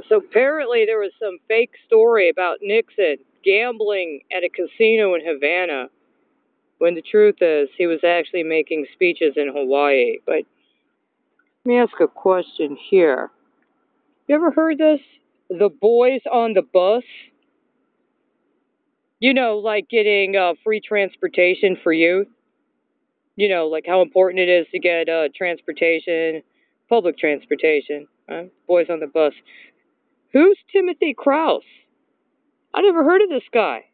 So apparently there was some fake story about Nixon gambling at a casino in Havana, when the truth is he was actually making speeches in Hawaii. But let me ask a question here. You ever heard this? The boys on the bus? You know, like getting free transportation for youth. You know, like how important it is to get transportation, public transportation. Boys on the bus. Who's Timothy Krause? I never heard of this guy.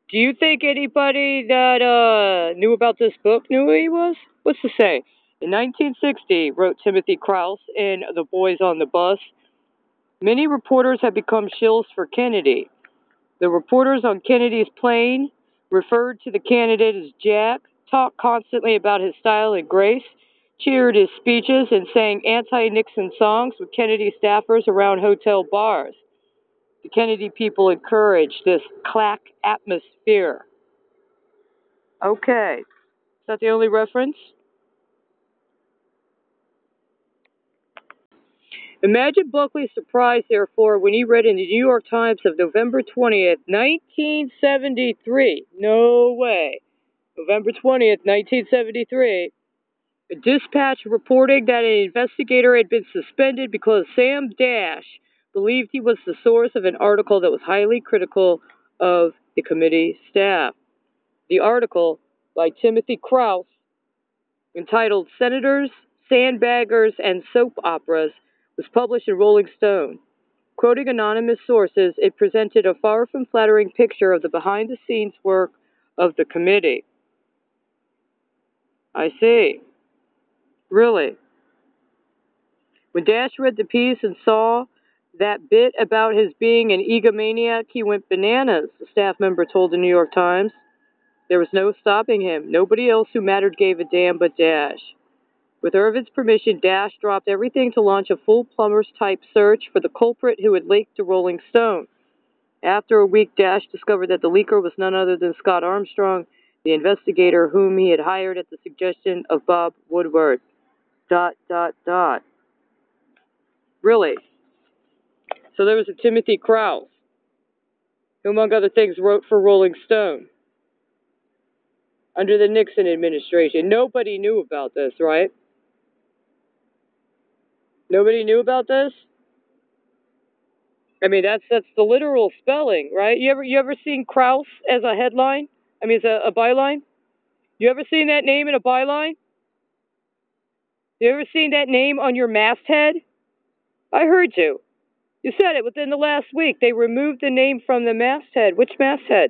Do you think anybody that knew about this book knew who he was? What's to say? In 1960, wrote Timothy Krause in The Boys on the Bus, many reporters have become shills for Kennedy. The reporters on Kennedy's plane referred to the candidate as Jack, talked constantly about his style and grace, cheered his speeches, and sang anti-Nixon songs with Kennedy staffers around hotel bars. The Kennedy people encouraged this clack atmosphere. Okay. Is that the only reference? Imagine Buckley's surprise, therefore, when he read in the New York Times of November 20th, 1973. No way. November 20th, 1973. A dispatch reporting that an investigator had been suspended because Sam Dash believed he was the source of an article that was highly critical of the committee staff. The article, by Timothy Krause, entitled Senators, Sandbaggers, and Soap Operas, was published in Rolling Stone. Quoting anonymous sources, it presented a far from flattering picture of the behind-the-scenes work of the committee. I see. Really? When Dash read the piece and saw that bit about his being an egomaniac, he went bananas, a staff member told the New York Times. There was no stopping him. Nobody else who mattered gave a damn but Dash. With Irvin's permission, Dash dropped everything to launch a full plumber's-type search for the culprit who had leaked to Rolling Stone. After a week, Dash discovered that the leaker was none other than Scott Armstrong, the investigator whom he had hired at the suggestion of Bob Woodward. ... Really? So there was a Timothy Krause, who, among other things, wrote for Rolling Stone under the Nixon administration. Nobody knew about this, right? Nobody knew about this? I mean, that's the literal spelling, right? You ever seen Krause as a headline? I mean, as a byline? You ever seen that name in a byline? You ever seen that name on your masthead? I heard you. You said it within the last week. They removed the name from the masthead. Which masthead?